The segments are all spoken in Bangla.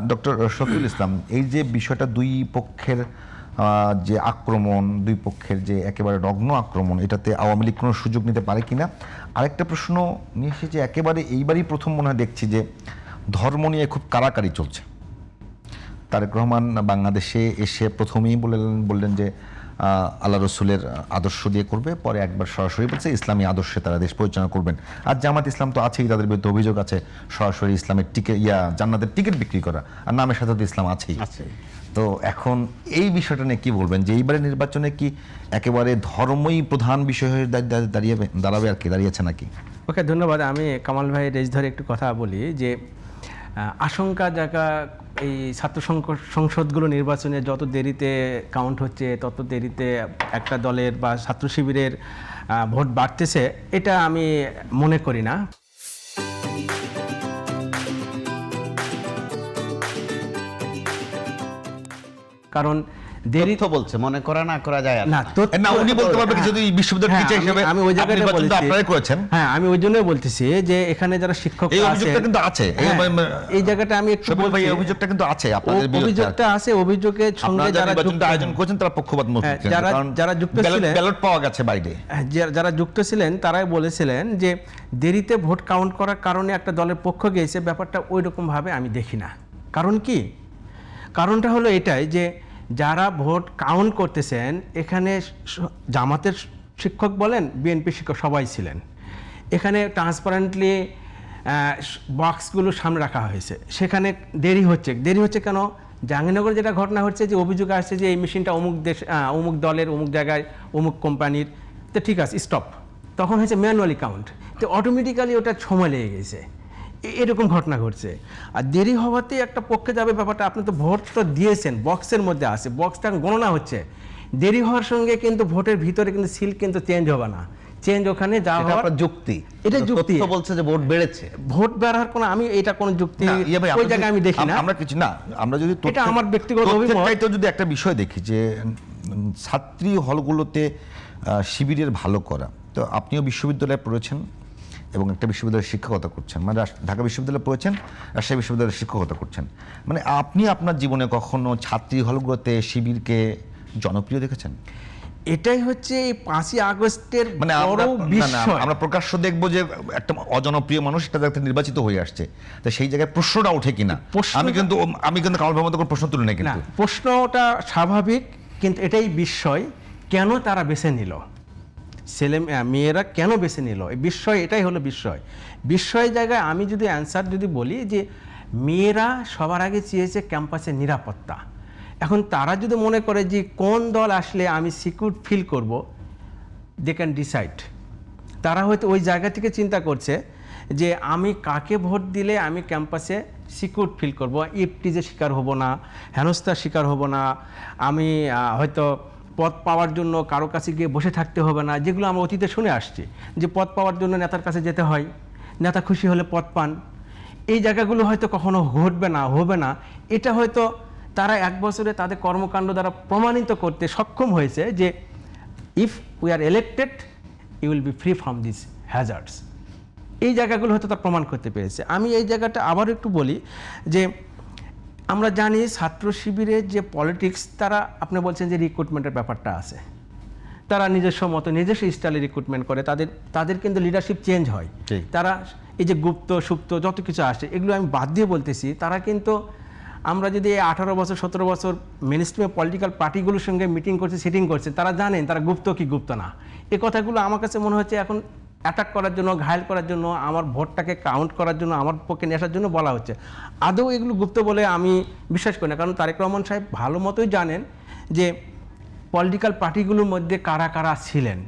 ডক্টর শফিউল ইসলাম, এই যে বিষয়টা দুই পক্ষের যে আক্রমণ, দুই পক্ষের যে একেবারে নগ্ন আক্রমণ, এটাতে আওয়ামী লীগ কোনো সুযোগ নিতে পারে কিনা? আরেকটা প্রশ্ন নিয়ে এসেছে, একেবারে এইবারই প্রথম মনে হয় দেখছি যে ধর্ম নিয়ে খুব কাড়াকাড়ি চলছে। তারেক রহমান বাংলাদেশে এসে প্রথমেই বললেন যে আল্লাহ রসুলের আদর্শ দিয়ে করবে, পরে একবার সরাসরি বলছে ইসলামী আদর্শে তারা দেশ পরিচালনা করবেন। আর জামাত ইসলাম তো আছেই, তাদের বিরুদ্ধে অভিযোগ আছে সরাসরি ইসলামের জান্নাতের টিকিট বিক্রি করা, আর নামের সাথে তো ইসলাম আছেই। তো এখন এই বিষয়টা নিয়ে কি বলবেন, যে এইবারের নির্বাচনে কি একেবারে ধর্মই প্রধান বিষয় হয়ে দাঁড়াবে আর কি দাঁড়িয়েছে নাকি? ওকে, ধন্যবাদ। আমি কামাল ভাই রেজ ধরে একটু কথা বলি যে আশঙ্কা জায়গা এই ছাত্র সংসদগুলো নির্বাচনে যত দেরিতে কাউন্ট হচ্ছে তত দেরিতে একটা দলের বা ছাত্র শিবিরের ভোট বাড়তেছে, এটা আমি মনে করি না। কারণ দেরি তো বলছে, মনে করা না করা যায় না। উনি বলতে পারবেন যদি বিশ্ববিদ্যালয় টিচার হিসেবে আমি ওই জায়গাটা বলছি, আপনারা করেছেন। হ্যাঁ, আমি ওই জন্যই বলতেছি যে এখানে যারা শিক্ষক এই অভিযোগটা কিন্তু আছে, এই জায়গাটা আমি একটু বলছি, এই অভিযোগটা কিন্তু আছে আপনাদের বিরুদ্ধে। অভিযোগটা আছে, অভিযোগের সঙ্গে যারা যুক্ত আয়োজন করেছেন তারা পক্ষপাত মত দিচ্ছেন, যারা যুক্ত ছিলেন, ব্যালট পাওয়া গেছে বাইরে, যারা যুক্ত ছিলেন তারাই বলেছিলেন যে দেরিতে ভোট কাউন্ট করার কারণে একটা দলের পক্ষ গিয়েছে, ব্যাপারটা ওই রকম ভাবে আমি দেখি না। কারণ কি? কারণটা হলো এটাই যে যারা ভোট কাউন্ট করতেছেন এখানে জামাতের শিক্ষক বলেন, বিএনপি শিক্ষক সবাই ছিলেন। এখানে ট্রান্সপারেন্টলি বক্সগুলো সামনে রাখা হয়েছে, সেখানে দেরি হচ্ছে কেন? জাহাঙ্গীরনগর যেটা ঘটনা হচ্ছে যে অভিযোগ আসছে যে এই মেশিনটা অমুক দলের অমুক জায়গায় অমুক কোম্পানির, তো ঠিক আছে স্টপ, তখন হয়েছে ম্যানুয়ালি কাউন্ট, তো অটোমেটিক্যালি ওটা সময় লেগে গেছে, এরকম ঘটনা ঘটছে। আর দেরি হওয়াতে একটা পক্ষে যাবে ব্যাপারটা, আপনি তো ভোট তো দিয়েছেন, বক্সের মধ্যে আছে, বক্সটা গণনা হচ্ছে, দেরি হওয়ার সঙ্গে কিন্তু ভোটের ভিতরে কিন্তু সিল কিন্তু চেঞ্জ হবে না, চেঞ্জ ওখানে যা হওয়ার যুক্তি, এটা যুক্তি বলছে যে ভোট বেড়েছে, ভোট বাড়ার কোনো আমি এটা কোনো যুক্তি ওই জায়গায় আমি দেখি না। আমরা কিছু না, আমরা যদি এটা আমার ব্যক্তিগত অভিমত, যদি একটা বিষয় দেখি যে ছাত্রী হলগুলোতে শিবিরের ভালো করা, তো আপনিও বিশ্ববিদ্যালয়ে পড়েছেন এবং একটা বিশ্ববিদ্যালয়ে শিক্ষকতা করছেন, মানে ঢাকা বিশ্ববিদ্যালয়ে পড়েছেন, রাজশাহী বিশ্ববিদ্যালয়ে শিক্ষকতা করছেন, মানে আপনি আপনার জীবনে কখনো ছাত্রী হলগুলোতে শিবিরকে জনপ্রিয় দেখেছেন? এটাই হচ্ছে এই 5ই আগস্টের মানে আমরা প্রকাশ্য দেখবো যে একটা অজনপ্রিয় মানুষ এটা একটা নির্বাচিত হয়ে আসছে, তো সেই জায়গায় প্রশ্নটা ওঠে কিনা? আমি কিন্তু কামাল ভাইয়ের মতো কোনো প্রশ্ন তুলি না, কিন্তু প্রশ্নটা স্বাভাবিক, কিন্তু এটাই বিস্ময় কেন তারা বেছে নিল, মেয়েরা কেন বেছে নিল, এই বিস্ময়, এটাই হলো বিস্ময় জায়গায় আমি যদি অ্যান্সার যদি বলি যে মেয়েরা সবার আগে চেয়েছে ক্যাম্পাসের নিরাপত্তা। এখন তারা যদি মনে করে যে কোন দল আসলে আমি সিকিউর ফিল করব, দে ক্যান ডিসাইড। তারা হয়তো ওই জায়গা থেকে চিন্তা করছে যে আমি কাকে ভোট দিলে আমি ক্যাম্পাসে সিকিউর ফিল করব, ইফটিজের শিকার হব না, হেনস্থার শিকার হব না, আমি হয়তো পদ পাওয়ার জন্য কারো কাছে গিয়ে বসে থাকতে হবে না, যেগুলো আমরা অতীতে শুনে আসছি যে পদ পাওয়ার জন্য নেতার কাছে যেতে হয়, নেতা খুশি হলে পদ পান, এই জায়গাগুলো হয়তো কখনো হবে না। এটা হয়তো তারা 1 বছরে তাদের কর্মকাণ্ড দ্বারা প্রমাণিত করতে সক্ষম হয়েছে যে if we are elected you will be free from this hazards. এই জায়গাগুলো হয়তো তারা প্রমাণ করতে পেরেছে। আমি এই জায়গাটা আবার একটু বলি যে আমরা জানি ছাত্র শিবিরের যে পলিটিক্স, তারা আপনি বলছেন যে রিক্রুটমেন্টের ব্যাপারটা আছে, তারা নিজস্ব মতো নিজস্ব স্টাইলে রিক্রুটমেন্ট করে, তাদের কিন্তু লিডারশিপ চেঞ্জ হয়, তারা এই যে গুপ্ত সুপ্ত যত কিছু আসে এগুলো আমি বাদ দিয়ে বলতেছি, তারা কিন্তু আমরা যদি 18 বছর 17 বছর মেইনস্ট্রিমে পলিটিক্যাল পার্টিগুলোর সঙ্গে মিটিং করছে, সিটিং করছে, তারা জানেন তারা গুপ্ত কি গুপ্ত না। এই কথাগুলো আমার কাছে মনে হচ্ছে এখন অ্যাটাক করার জন্য, ঘায়েল করার জন্য, আমার ভোটটাকে কাউন্ট করার জন্য, আমার পক্ষে নিয়ে আসার জন্য বলা হচ্ছে। আদৌ এগুলো গুপ্ত বলে আমি বিশ্বাস করি না, কারণ তারেক রহমান সাহেব ভালো মতোই জানেন যে পলিটিক্যাল পার্টিগুলোর মধ্যে কারা কারা ছিলেন।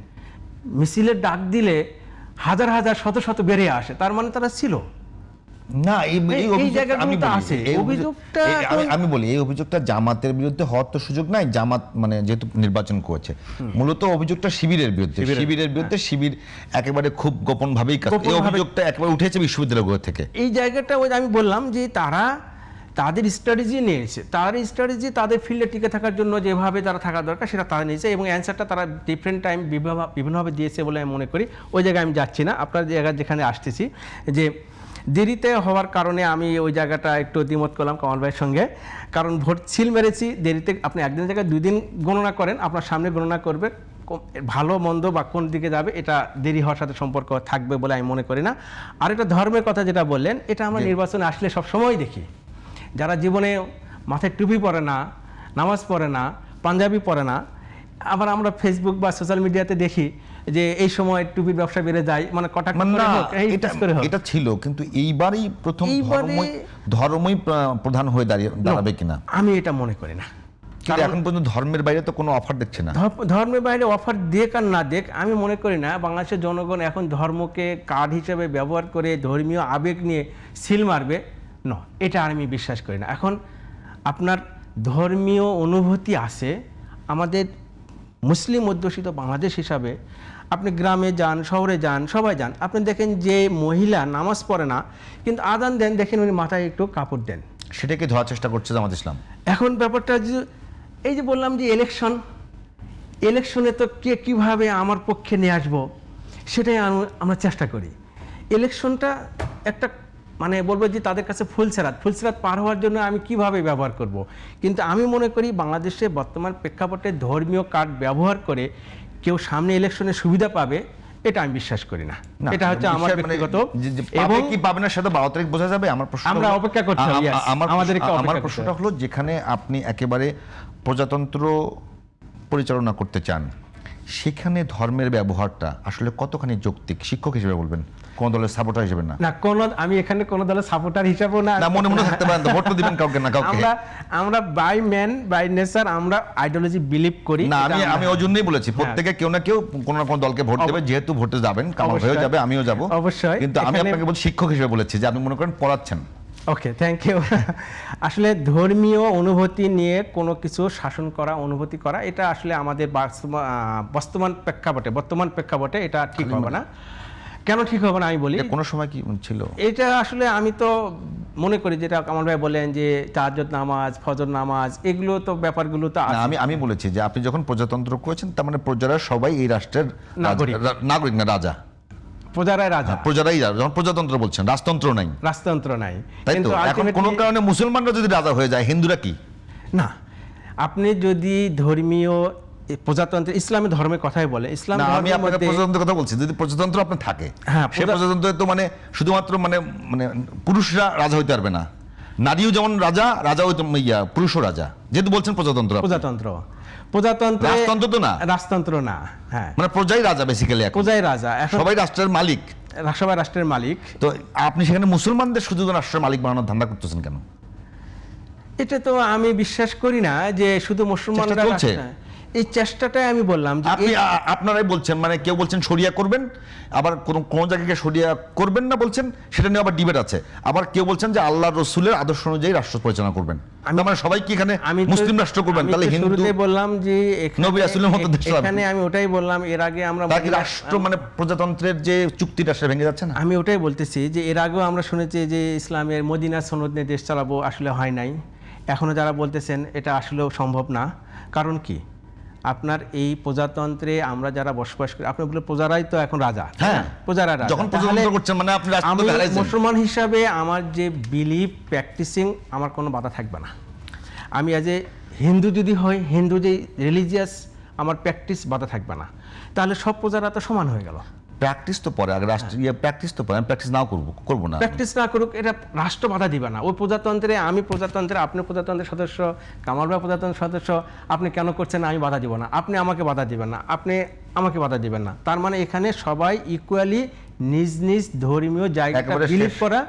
মিছিলের ডাক দিলে হাজার হাজার শত শত বেরিয়ে আসে, তার মানে তারা ছিল না। আমি বলি এই অভিযোগটা জামাতের বিরুদ্ধে হওয়ার তো সুযোগ নাই, জামাত মানে যেহেতু নির্বাচন করেছে, মূলত অভিযোগটা শিবিরের বিরুদ্ধে শিবির একেবারে খুব গোপন ভাবেই এই অভিযোগটা একেবারে উঠেছে বিশ্ববিদ্যালয়গুলো থেকে। এই জায়গাটা আমি বললাম যে তারা তাদের স্ট্র্যাটেজি নিয়েছে, তাদের ফিল্ডে টিকে থাকার জন্য যেভাবে তারা থাকা দরকার সেটা তারা নিয়েছে, এবং অ্যান্সারটা তারা ডিফারেন্ট টাইম বিভিন্নভাবে দিয়েছে বলে আমি মনে করি। ওই জায়গায় আমি যাচ্ছি না, আপনার জায়গা যেখানে আসতেছি যে দেরিতে হওয়ার কারণে আমি ওই জায়গাটা একটু দ্বিমত করলাম কামাল ভাইয়ের সঙ্গে, কারণ ভোট ছিল মেরেছি দেরিতে। আপনি একদিনের জায়গায় 2 দিন গণনা করেন, আপনার সামনে গণনা করবে, ভালো মন্দ বা কোন দিকে যাবে এটা দেরি হওয়ার সাথে সম্পর্ক থাকবে বলে আমি মনে করি না। আর এটা ধর্মের কথা যেটা বললেন, এটা আমরা নির্বাচনে আসলে সবসময় দেখি, যারা জীবনে মাথায় টুপি পরে না, নামাজ পড়ে না, পাঞ্জাবি পরে না, আবার আমরা ফেসবুক বা সোশ্যাল মিডিয়াতে দেখি যে এই সময় টুপির ব্যবসা বেড়ে যায়, মানে কটাক্ষ করে হোক, এই করে হোক। এটা ছিল, কিন্তু এইবারই প্রথম ধর্মই প্রধান হয়ে দাঁড়াবে কিনা আমি এটা মনে করি না। কিন্তু এখন পর্যন্ত ধর্মের বাইরে তো কোনো অফার দেখছে না। ধর্মের বাইরে অফার দেখ আর না দেখ, আমি মনে করি না বাংলাদেশের জনগণ এখন ধর্মকে কার্ড হিসেবে ব্যবহার করে ধর্মীয় আবেগ নিয়ে সিল মারবে, ন, এটা আমি বিশ্বাস করি না। এখন আপনার ধর্মীয় অনুভূতি আছে আমাদের মুসলিম অধ্যুষিত বাংলাদেশ হিসাবে। আপনি গ্রামে যান, শহরে যান, সবাই যান, আপনি দেখেন যে মহিলা নামাজ পড়ে না কিন্তু আজান দেন, দেখেন উনি মাথায় একটু কাপড় দেন, সেটাকে ধোয়ার চেষ্টা করছে জামাত ইসলাম। এখন ব্যাপারটা যে এই যে বললাম যে ইলেকশনে তো কে কীভাবে আমার পক্ষে নিয়ে আসবো সেটাই আমরা চেষ্টা করি। ইলেকশনটা একটা মানে বলবো যে তাদের কাছে ফুলসেরাত পার হওয়ার জন্য আমি কিভাবে ব্যবহার করব। কিন্তু আমি মনে করি বাংলাদেশে বর্তমান প্রেক্ষাপটে ধর্মীয় কার্ড ব্যবহার করে কেউ সামনে ইলেকশনে সুবিধা পাবে, এটা আমি বিশ্বাস করি না। এটা হচ্ছে আমার ব্যক্তিগত, এবং কি পাবে না সেটা 12 তারিখ বোঝা যাবে। আমার প্রশ্ন, আমরা অপেক্ষা করতে হবে। আমার প্রশ্নটা হলো, যেখানে আপনি একেবারে প্রজাতন্ত্র পরিচালনা করতে চান, সেখানে ধর্মের ব্যবহারটা আসলে কতখানি যৌক্তিক? শিক্ষক হিসেবে বলবেন, কোন দলের সাপোর্টার হিসেবে না। আমি এখানে কোন দলের সাপোর্টার হিসেবেও না, মনে মনে থাকতে পারেন, ভোট তো দিবেন কাউকে না কাউকে। আমরা বাই ম্যান বাই নেচার আমরা আইডিওলজি বিলিভ করি না। আমি ওই জন্যই বলেছি প্রত্যেকে কেউ না কেউ কোন না কোন দলকে ভোট দেবে, যেহেতু ভোটে যাবেন, কামাল ভাইও যাবে, আমিও যাব অবশ্যই। কিন্তু আমি আপনাকে বলছি শিক্ষক হিসেবে বলেছি যে আপনি মনে করেন পড়াচ্ছেন। ওকে, থ্যাংক ইউ। আসলে ধর্মীয় অনুভূতি নিয়ে কোনো কিছু শাসন করা, অনুভূতি করা, এটা আসলে আমাদের বর্তমান প্রেক্ষাপটে এটা ঠিক হবে না। কেন ঠিক হবে না আমি বলি, কোনো সময় কি ছিল এটা আসলে আমি তো মনে করি যেটা কামাল ভাই বলেন যে তাহাজ্জুদ নামাজ, ফজর নামাজ, এগুলো তো ব্যাপারগুলো তো আমি বলেছি যে আপনি যখন প্রজাতন্ত্র করেছেন, তার মানে প্রজারা সবাই এই রাষ্ট্রের নাগরিক না রাজা, প্রজারাই যখন প্রজাতন্ত্র বলছেন, রাজতন্ত্র নাই, তাই তো। এখন কোনো কারণে মুসলমানরা যদি রাজা হয়ে যায়, হিন্দুরা কি না? আপনি যদি ধর্মীয় প্রজাতন্ত্র, ইসলামী ধর্মের কথাই বলে, ইসলাম আমি আপনাকে প্রজাতন্ত্রের কথা বলছি। যদি প্রজাতন্ত্র আপনার থাকে, সেই প্রজাতন্ত্রে তো মানে শুধুমাত্র মানে পুরুষরা রাজা হইতে পারবে না, নারীও যেমন রাজা হইতে, পুরুষও রাজা, যেহেতু বলছেন প্রজাতন্ত্র রাজতন্ত্র তো না, রাজতন্ত্র না। হ্যাঁ, মানে প্রজাই রাজা, বেসিক্যালি প্রজাই রাজা, সবাই রাষ্ট্রের মালিক, সবাই রাষ্ট্রের মালিক। তো আপনি সেখানে মুসলমানদের শুধু রাষ্ট্রের মালিক বানানোর ধান্দা করতেছেন কেন? এটা তো আমি বিশ্বাস করি না যে শুধু মুসলমানরা, এই চেষ্টাটাই আমি বললাম যে আপনারাই বলছেন, মানে কেউ বলছেন শরিয়া করবেন, আবার কোন জায়গায় শরিয়া করবেন না বলছেন, সেটা নিয়ে আবার ডিবেট আছে। আবার কেউ বলছেন যে আল্লাহর রাসূলের আদর্শ অনুযায়ী রাষ্ট্র পরিচালনা করবেন। মানে সবাই কি এখানে মুসলিম রাষ্ট্র করবেন? তাহলে হিন্দু বললাম যে নবী রাসূলের মতো দেশ, এখানে আমি ওটাই বললাম, এর আগে আমরা রাষ্ট্র মানে প্রজাতন্ত্রের যে চুক্তিটা সেটা ভেঙে যাচ্ছে না। আমি ওটাই বলতেছি যে এর আগেও আমরা শুনেছি যে ইসলামের মদিনা সনদ নিয়ে দেশ চালাবো, আসলে হয় নাই। এখনো যারা বলতেছেন এটা আসলেও সম্ভব না। কারণ কি, আপনার এই প্রজাতন্ত্রে আমরা যারা বসবাস করি, আপনি বলে প্রজারাই তো এখন রাজা। হ্যাঁ, প্রজারা রাজা। যখন প্রজাতন্ত্র করছেন মানে আপনি আমি মুসলমান হিসাবে আমার যে বিলিভ প্র্যাকটিসিং, আমার কোনো বাধা থাকবে না। আমি অ্যাজ এ হিন্দু যদি হয়, হিন্দু যে রিলিজিয়াস আমার প্র্যাকটিস, বাধা থাকবে না। তাহলে সব প্রজারা তো সমান হয়ে গেল। প্র্যাকটিস তো পরে, আগে প্র্যাকটিস তো পরে, আমি প্র্যাকটিস নাও করবো না, প্র্যাকটিস না করুক, এটা রাষ্ট্র বাধা দিবে না। ওই প্রজাতন্ত্রে আমি প্রজাতন্ত্রে, আপনি প্রজাতন্ত্রের সদস্য, কামাল ভাই প্রজাতন্ত্রের সদস্য, আপনি কেন করছেন আমি বাধা দিব না, আপনি আমাকে বাধা দিবেন না, আপনি আমাকে বাধা দিবেন না। তার মানে এখানে সবাই ইকুয়ালি নিজ নিজ ধর্মীয় জায়গাটা বিলিভ করা